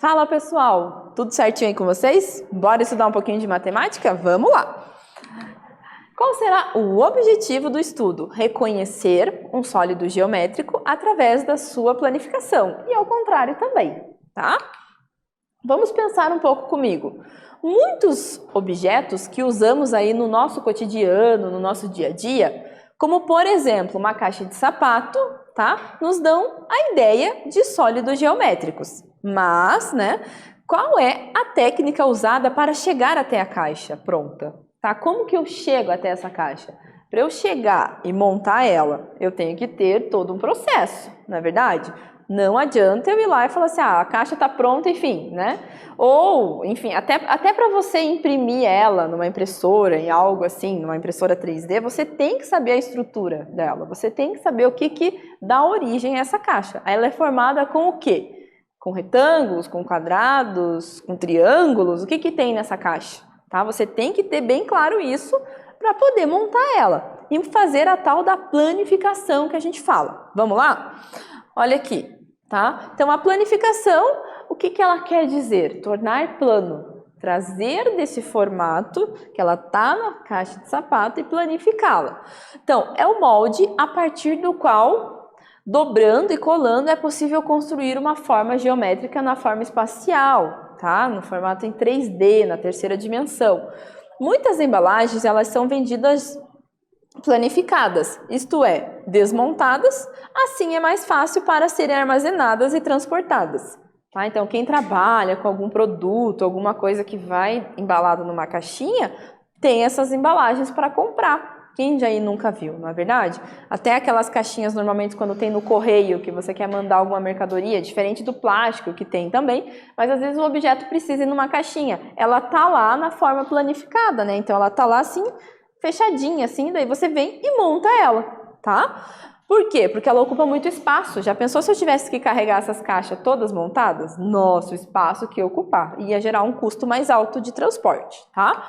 Fala pessoal, tudo certinho aí com vocês? Bora estudar um pouquinho de matemática? Vamos lá! Qual será o objetivo do estudo? Reconhecer um sólido geométrico através da sua planificação e ao contrário também, tá? Vamos pensar um pouco comigo. Muitos objetos que usamos aí no nosso cotidiano, no nosso dia a dia, como por exemplo uma caixa de sapato, tá? Nos dão a ideia de sólidos geométricos. Mas, né, qual é a técnica usada para chegar até a caixa pronta? Tá? Como que eu chego até essa caixa? Para eu chegar e montar ela, eu tenho que ter todo um processo, não é verdade? Não adianta eu ir lá e falar assim, a caixa está pronta, enfim, né? Ou, enfim, até para você imprimir ela numa impressora, em algo assim, numa impressora 3D, você tem que saber a estrutura dela, você tem que saber o que dá origem a essa caixa. Ela é formada com o quê? Com retângulos, com quadrados, com triângulos, o que tem nessa caixa? Tá? Você tem que ter bem claro isso para poder montar ela e fazer a tal da planificação que a gente fala. Vamos lá? Olha aqui, tá? Então, a planificação, o que ela quer dizer? Tornar plano, trazer desse formato que ela tá na caixa de sapato e planificá-la. Então, é o molde a partir do qual, dobrando e colando, é possível construir uma forma geométrica na forma espacial, tá? No formato em 3D, na terceira dimensão. Muitas embalagens, elas são vendidas planificadas, isto é, desmontadas, assim é mais fácil para serem armazenadas e transportadas. Tá? Então, quem trabalha com algum produto, alguma coisa que vai embalado numa caixinha, tem essas embalagens para comprar. Quem já aí nunca viu, não é verdade? Até aquelas caixinhas, normalmente, quando tem no correio, que você quer mandar alguma mercadoria, diferente do plástico, que tem também, mas às vezes o objeto precisa ir numa caixinha. Ela tá lá na forma planificada, né? Então, ela tá lá assim, fechadinha, assim, daí você vem e monta ela, tá? Por quê? Porque ela ocupa muito espaço. Já pensou se eu tivesse que carregar essas caixas todas montadas? Nossa, o espaço que ia ocupar. Ia gerar um custo mais alto de transporte, tá?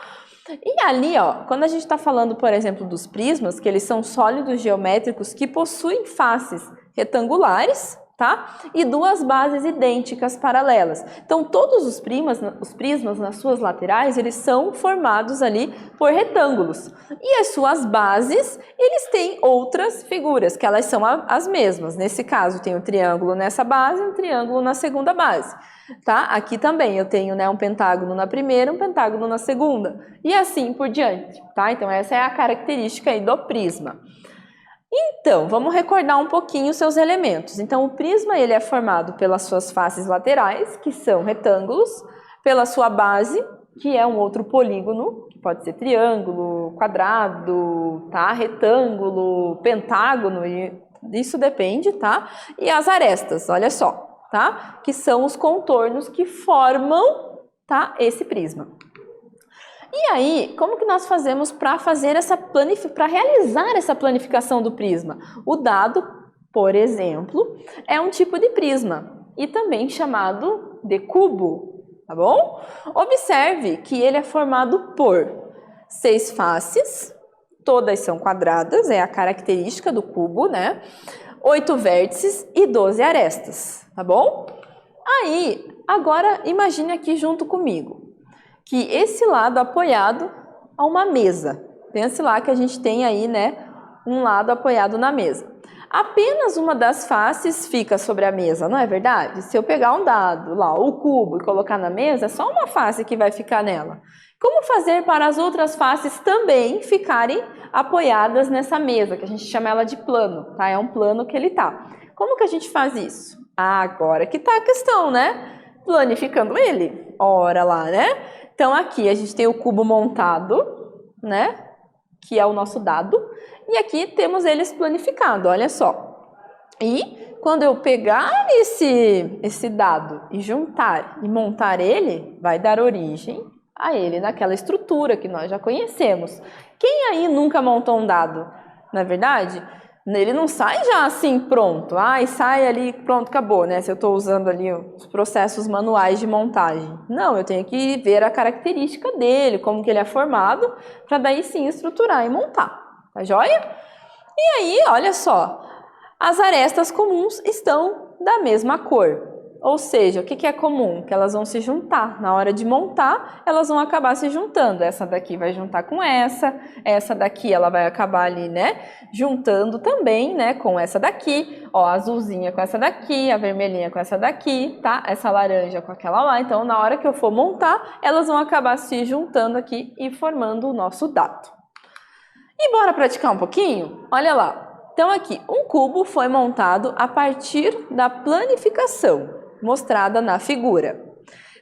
E ali, ó, quando a gente está falando, por exemplo, dos prismas, que eles são sólidos geométricos que possuem faces retangulares, tá? E duas bases idênticas paralelas. Então, todos os prismas nas suas laterais, eles são formados ali por retângulos. E as suas bases, eles têm outras figuras, que elas são as mesmas. Nesse caso, tem um triângulo nessa base e um triângulo na segunda base. Tá? Aqui também eu tenho, né, um pentágono na primeira, um pentágono na segunda. E assim por diante. Tá? Então, essa é a característica aí do prisma. Então, vamos recordar um pouquinho os seus elementos. Então, o prisma ele é formado pelas suas faces laterais, que são retângulos, pela sua base, que é um outro polígono, que pode ser triângulo, quadrado, tá? Retângulo, pentágono, e isso depende, tá? E as arestas, olha só, tá? Que são os contornos que formam, tá, esse prisma. E aí, como que nós fazemos para realizar essa planificação do prisma? O dado, por exemplo, é um tipo de prisma e também chamado de cubo, tá bom? Observe que ele é formado por 6 faces, todas são quadradas, é a característica do cubo, né? 8 vértices e 12 arestas, tá bom? Aí, agora imagine aqui junto comigo que esse lado apoiado a uma mesa. Pense lá que a gente tem aí, né, um lado apoiado na mesa. Apenas uma das faces fica sobre a mesa, não é verdade? Se eu pegar um dado lá, o cubo, e colocar na mesa, é só uma face que vai ficar nela. Como fazer para as outras faces também ficarem apoiadas nessa mesa, que a gente chama ela de plano, tá? É um plano que ele tá. Como que a gente faz isso? Agora que tá a questão, né? Planificando ele. Ora lá, né? Então, aqui a gente tem o cubo montado, né? Que é o nosso dado. E aqui temos eles planificados, olha só. E quando eu pegar esse dado e juntar e montar ele, vai dar origem a ele naquela estrutura que nós já conhecemos. Quem aí nunca montou um dado? Não é verdade? Ele não sai já assim pronto, e sai ali pronto, acabou, né? Se eu estou usando ali os processos manuais de montagem. Não, eu tenho que ver a característica dele, como que ele é formado, para daí sim estruturar e montar, tá joia? E aí, olha só, as arestas comuns estão da mesma cor. Ou seja, o que é comum? Que elas vão se juntar. Na hora de montar, elas vão acabar se juntando. Essa daqui vai juntar com essa daqui ela vai acabar ali, né, juntando também, né, com essa daqui. Ó, a azulzinha com essa daqui, a vermelhinha com essa daqui, tá? Essa laranja com aquela lá. Então, na hora que eu for montar, elas vão acabar se juntando aqui e formando o nosso dado. E bora praticar um pouquinho? Olha lá. Então, aqui, um cubo foi montado a partir da planificação mostrada na figura.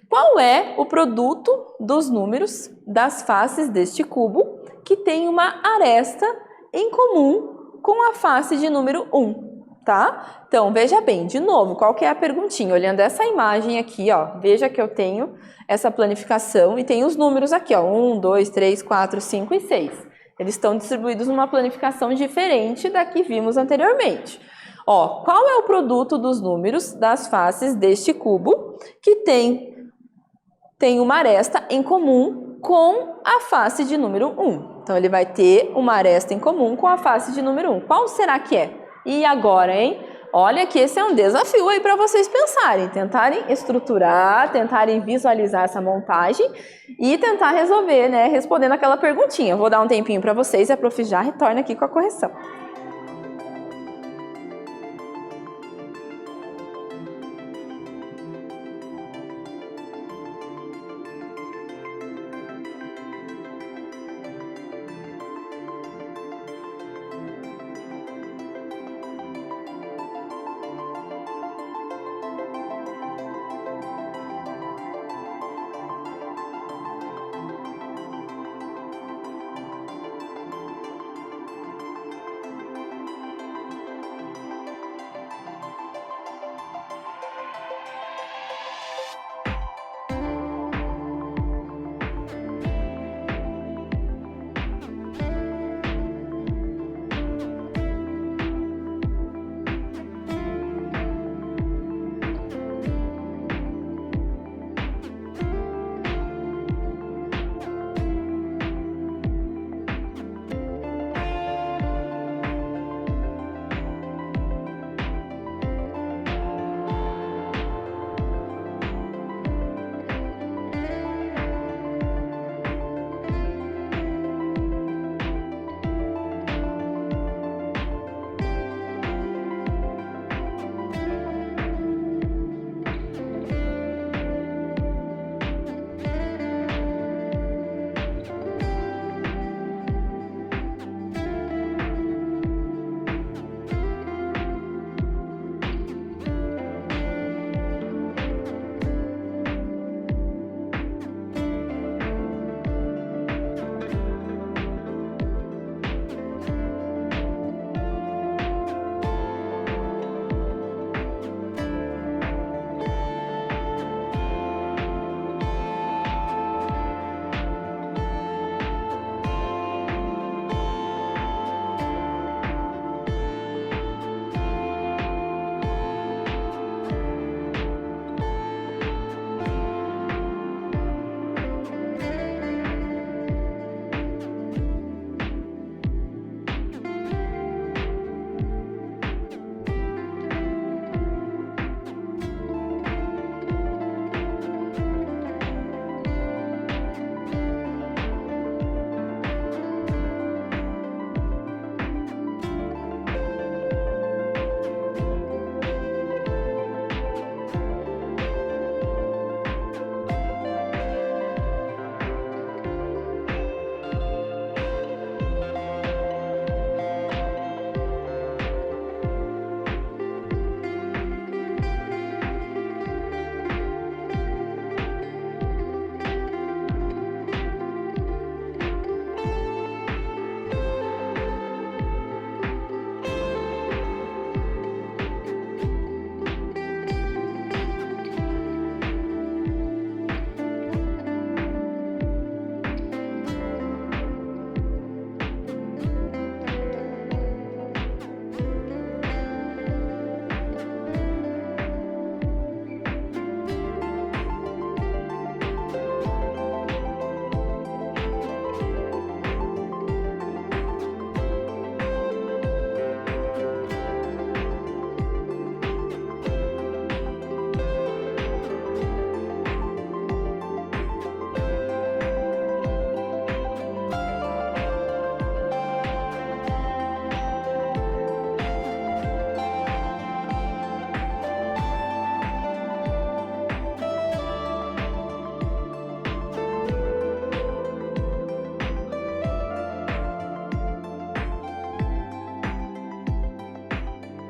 Qual é o produto dos números das faces deste cubo que tem uma aresta em comum com a face de número 1, tá? Então, veja bem, de novo, qual que é a perguntinha? Olhando essa imagem aqui, ó, veja que eu tenho essa planificação e tem os números aqui, ó, 1, 2, 3, 4, 5 e 6. Eles estão distribuídos numa planificação diferente da que vimos anteriormente. Ó, qual é o produto dos números das faces deste cubo que tem uma aresta em comum com a face de número 1? Então, ele vai ter uma aresta em comum com a face de número 1. Qual será que é? E agora, hein? Olha que esse é um desafio aí para vocês pensarem, tentarem estruturar, tentarem visualizar essa montagem e tentar resolver, né, respondendo aquela perguntinha. Vou dar um tempinho para vocês e a prof já retorna aqui com a correção.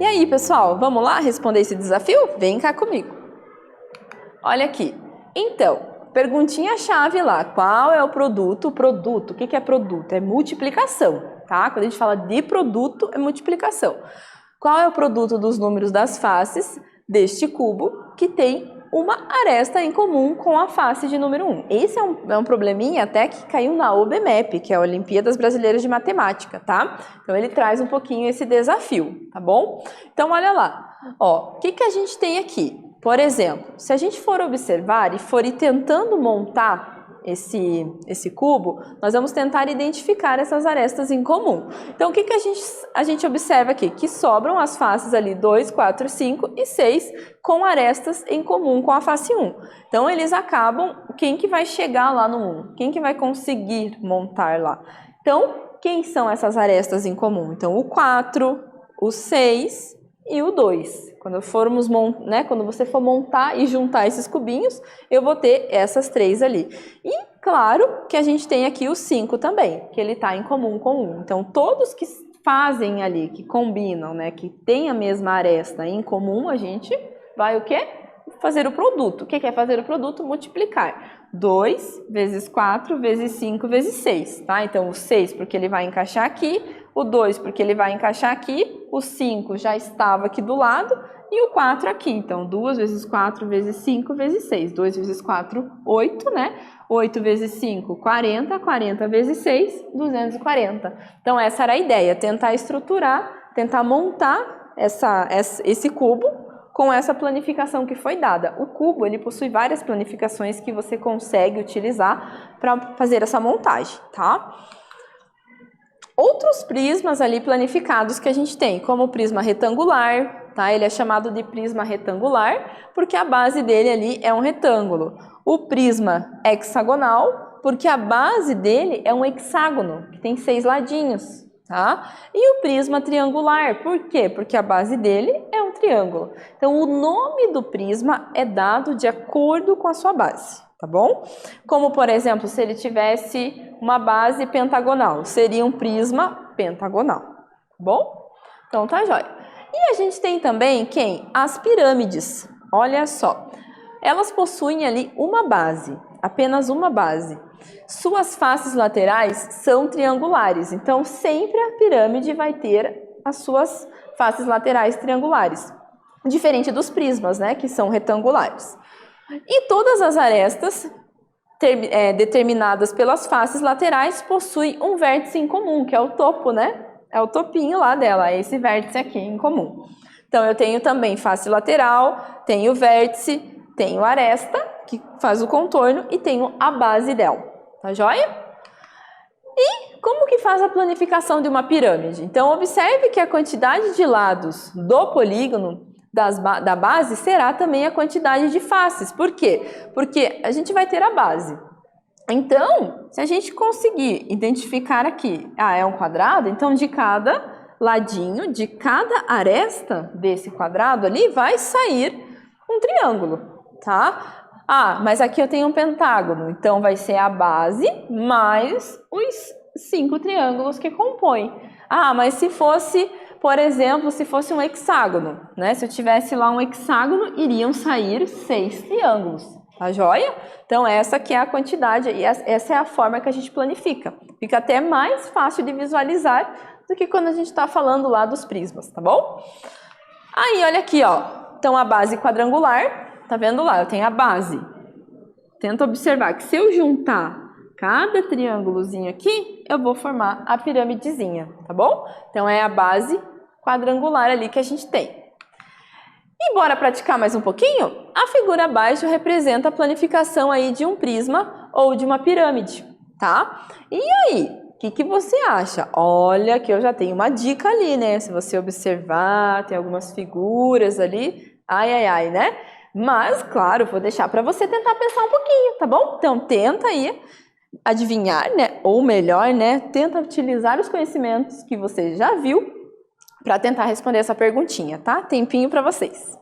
E aí, pessoal, vamos lá responder esse desafio? Vem cá comigo. Olha aqui. Então, perguntinha-chave lá. Qual é o produto? Produto, o que é produto? É multiplicação, tá? Quando a gente fala de produto, é multiplicação. Qual é o produto dos números das faces deste cubo que tem uma aresta em comum com a face de número 1? Esse é um probleminha até que caiu na OBMEP, que é a Olimpíadas Brasileiras de Matemática, tá? Então, ele traz um pouquinho esse desafio, tá bom? Então, olha lá. Ó, o que a gente tem aqui? Por exemplo, se a gente for observar e for ir tentando montar esse cubo, nós vamos tentar identificar essas arestas em comum. Então, o que a gente observa aqui? Que sobram as faces ali 2, 4, 5 e 6 com arestas em comum com a face 1. Então, eles acabam, quem que vai chegar lá no 1? Quem que vai conseguir montar lá? Então, quem são essas arestas em comum? Então, o 4, o 6 e o 2. Quando você for montar e juntar esses cubinhos, eu vou ter essas 3 ali. E claro que a gente tem aqui o 5 também, que ele está em comum com 1. Então, todos que fazem ali, que combinam, né, que tem a mesma aresta em comum, a gente vai o quê? Fazer o produto. O que é fazer o produto? Multiplicar. 2 vezes 4 vezes 5 vezes 6, tá? Então, o 6 porque ele vai encaixar aqui, o 2 porque ele vai encaixar aqui, o 5 já estava aqui do lado e o 4 aqui. Então, 2 vezes 4 vezes 5 vezes 6. 2 vezes 4, 8, né? 8 vezes 5, 40. 40 vezes 6, 240. Então, essa era a ideia, tentar estruturar, tentar montar esse cubo com essa planificação que foi dada. O cubo, ele possui várias planificações que você consegue utilizar para fazer essa montagem, tá? Outros prismas ali planificados que a gente tem, como o prisma retangular, tá? Ele é chamado de prisma retangular porque a base dele ali é um retângulo. O prisma hexagonal, porque a base dele é um hexágono, que tem 6 ladinhos, tá? E o prisma triangular, por quê? Porque a base dele é um triângulo. Então, o nome do prisma é dado de acordo com a sua base, tá bom? Como, por exemplo, se ele tivesse uma base pentagonal, seria um prisma pentagonal, tá bom? Então, tá jóia. E a gente tem também quem? As pirâmides. Olha só, elas possuem ali uma base, apenas uma base. Suas faces laterais são triangulares, então sempre a pirâmide vai ter as suas faces laterais triangulares, diferente dos prismas, né, que são retangulares. E todas as arestas determinadas pelas faces laterais possuem um vértice em comum, que é o topo, né? É o topinho lá dela, é esse vértice aqui em comum. Então, eu tenho também face lateral, tenho vértice, tenho aresta, que faz o contorno, e tenho a base dela. Tá joia? E como que faz a planificação de uma pirâmide? Então, observe que a quantidade de lados do polígono da base será também a quantidade de faces. Por quê? Porque a gente vai ter a base. Então, se a gente conseguir identificar aqui, é um quadrado, então de cada ladinho, de cada aresta desse quadrado ali, vai sair um triângulo, tá? Mas aqui eu tenho um pentágono, então vai ser a base mais os 5 triângulos que compõem. Mas se fosse, por exemplo, se fosse um hexágono, né? Se eu tivesse lá um hexágono, iriam sair 6 triângulos, tá joia? Então essa aqui é a quantidade e essa é a forma que a gente planifica. Fica até mais fácil de visualizar do que quando a gente está falando lá dos prismas, tá bom? Aí, olha aqui, ó. Então a base quadrangular, tá vendo lá? Eu tenho a base. Tenta observar que se eu juntar cada triângulozinho aqui, eu vou formar a piramidezinha, tá bom? Então, é a base quadrangular ali que a gente tem. E bora praticar mais um pouquinho? A figura abaixo representa a planificação aí de um prisma ou de uma pirâmide, tá? E aí, o que você acha? Olha que eu já tenho uma dica ali, né? Se você observar, tem algumas figuras ali, ai, né? Mas, claro, vou deixar para você tentar pensar um pouquinho, tá bom? Então, tenta aí adivinhar, né? Ou melhor, né? Tenta utilizar os conhecimentos que você já viu para tentar responder essa perguntinha, tá? Tempinho para vocês.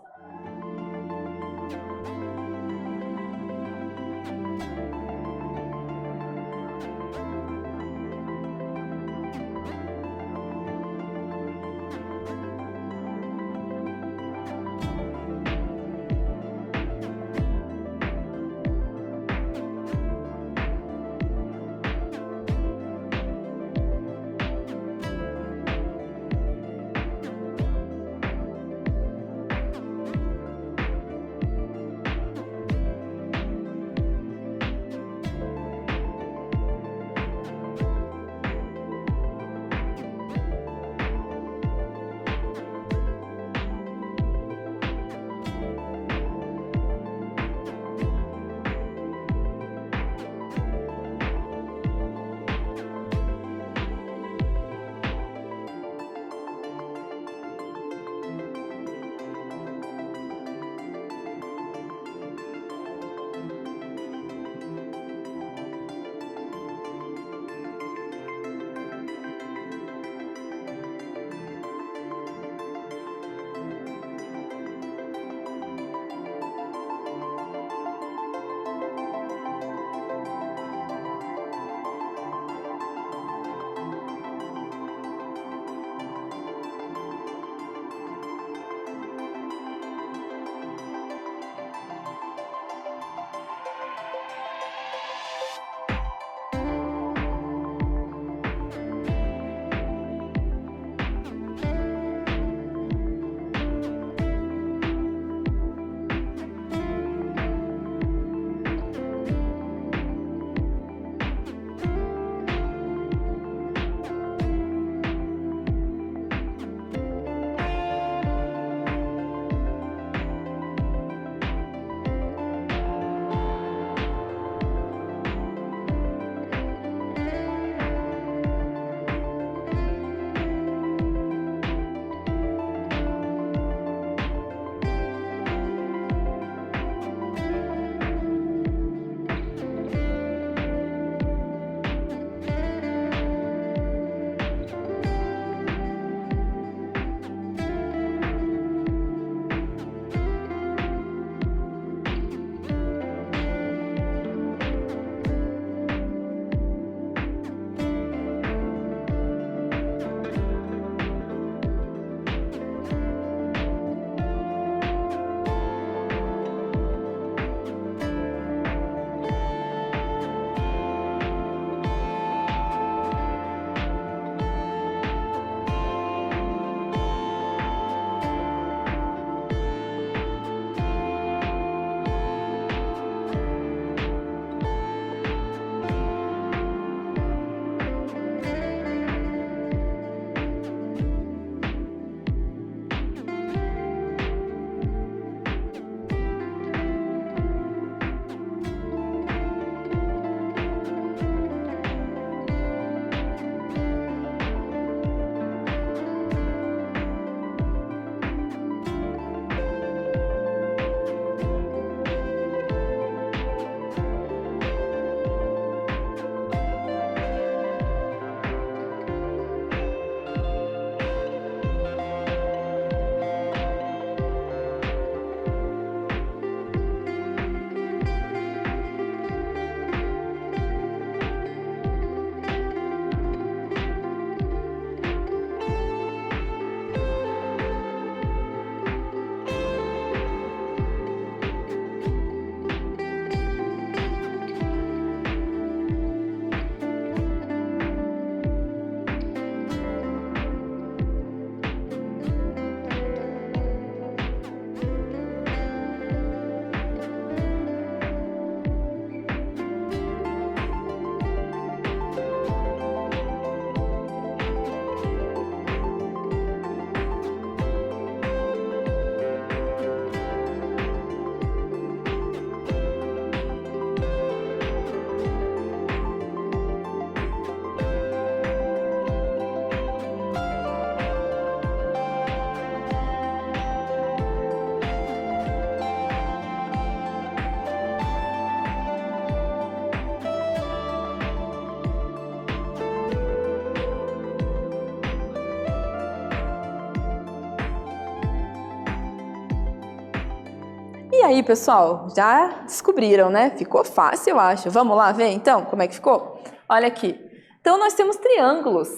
E aí, pessoal, já descobriram, né? Ficou fácil, eu acho. Vamos lá ver, então, como é que ficou? Olha aqui. Então, nós temos triângulos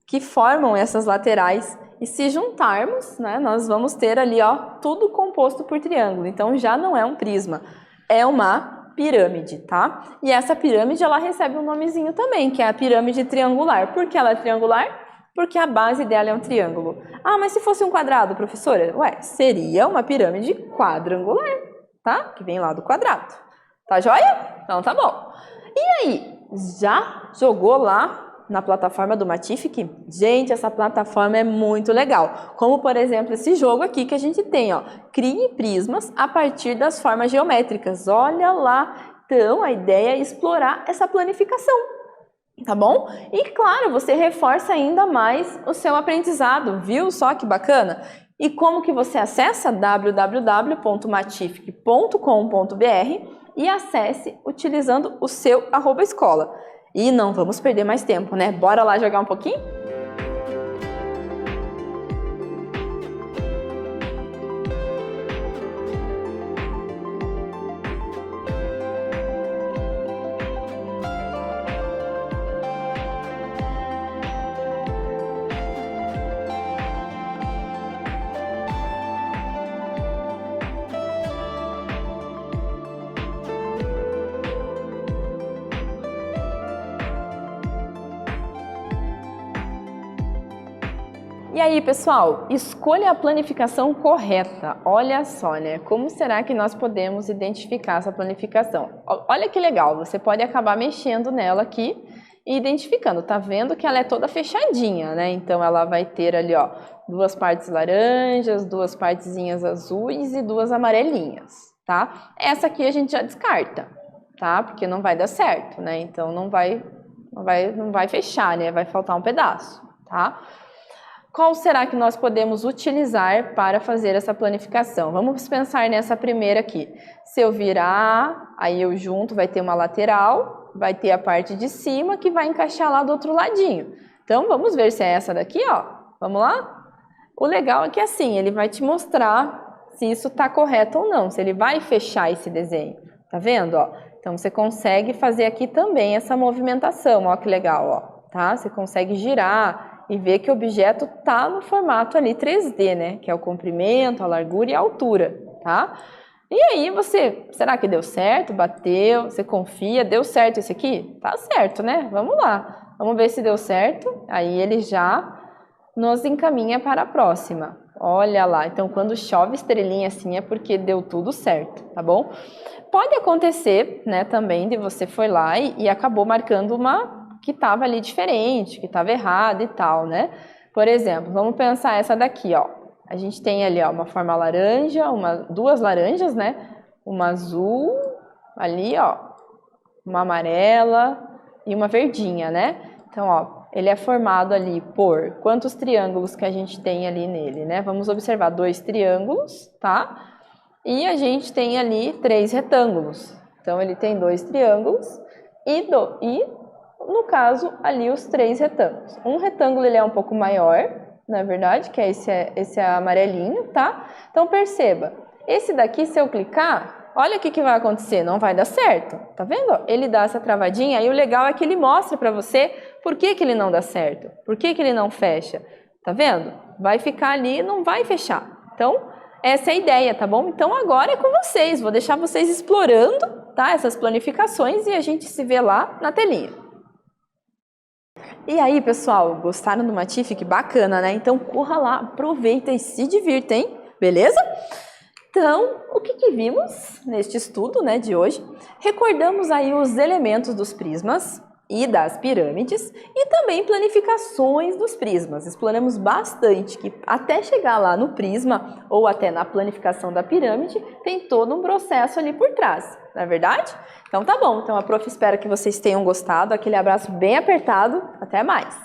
que formam essas laterais e se juntarmos, né, nós vamos ter ali, ó, tudo composto por triângulo. Então, já não é um prisma, é uma pirâmide, tá? E essa pirâmide, ela recebe um nomezinho também, que é a pirâmide triangular. Por que ela é triangular? Porque a base dela é um triângulo. Ah, mas se fosse um quadrado, professora? Ué, seria uma pirâmide quadrangular, tá? Que vem lá do quadrado. Tá joia? Então tá bom. E aí, já jogou lá na plataforma do Matific? Gente, essa plataforma é muito legal. Como, por exemplo, esse jogo aqui que a gente tem, ó. Crie prismas a partir das formas geométricas. Olha lá. Então, a ideia é explorar essa planificação. Tá bom? E claro, você reforça ainda mais o seu aprendizado, viu? Só que bacana? E como que você acessa? www.matific.com.br e acesse utilizando o seu @escola. E não vamos perder mais tempo, né? Bora lá jogar um pouquinho? E aí, pessoal, escolha a planificação correta. Olha só, né? Como será que nós podemos identificar essa planificação? Olha que legal, você pode acabar mexendo nela aqui e identificando. Tá vendo que ela é toda fechadinha, né? Então, ela vai ter ali, ó, duas partes laranjas, duas partezinhas azuis e duas amarelinhas, tá? Essa aqui a gente já descarta, tá? Porque não vai dar certo, né? Então, não vai fechar, né? Vai faltar um pedaço, tá? Qual será que nós podemos utilizar para fazer essa planificação? Vamos pensar nessa primeira aqui. Se eu virar, aí eu junto, vai ter uma lateral, vai ter a parte de cima que vai encaixar lá do outro ladinho. Então, vamos ver se é essa daqui, ó. Vamos lá? O legal é que assim, ele vai te mostrar se isso está correto ou não, se ele vai fechar esse desenho. Tá vendo, ó? Então, você consegue fazer aqui também essa movimentação, ó que legal, ó. Tá? Você consegue girar e ver que o objeto está no formato ali 3D, né? Que é o comprimento, a largura e a altura, tá? E aí será que deu certo? Bateu? Você confia? Deu certo esse aqui? Tá certo, né? Vamos lá. Vamos ver se deu certo. Aí ele já nos encaminha para a próxima. Olha lá. Então, quando chove estrelinha assim é porque deu tudo certo, tá bom? Pode acontecer, né, também de você foi lá e acabou marcando uma que estava ali diferente, que estava errado e tal, né? Por exemplo, vamos pensar essa daqui, ó. A gente tem ali, ó, uma forma laranja, duas laranjas, né? Uma azul, ali, ó, uma amarela e uma verdinha, né? Então, ó, ele é formado ali por quantos triângulos que a gente tem ali nele, né? Vamos observar 2 triângulos, tá? E a gente tem ali 3 retângulos. Então, ele tem 2 triângulos e no caso, ali os 3 retângulos. Um retângulo ele é um pouco maior, na verdade, que é esse amarelinho, tá? Então, perceba, esse daqui, se eu clicar, olha o que vai acontecer, não vai dar certo. Tá vendo? Ele dá essa travadinha e o legal é que ele mostra pra você por que ele não dá certo, por que ele não fecha. Tá vendo? Vai ficar ali e não vai fechar. Então, essa é a ideia, tá bom? Então, agora é com vocês. Vou deixar vocês explorando, tá? Essas planificações e a gente se vê lá na telinha. E aí, pessoal, gostaram do Matific? Bacana, né? Então, corra lá, aproveita e se divirta, hein? Beleza? Então, o que vimos neste estudo, né, de hoje? Recordamos aí os elementos dos prismas e das pirâmides e também planificações dos prismas. Exploramos bastante que até chegar lá no prisma ou até na planificação da pirâmide tem todo um processo ali por trás, não é verdade? Então tá bom, então a prof espera que vocês tenham gostado, aquele abraço bem apertado, até mais!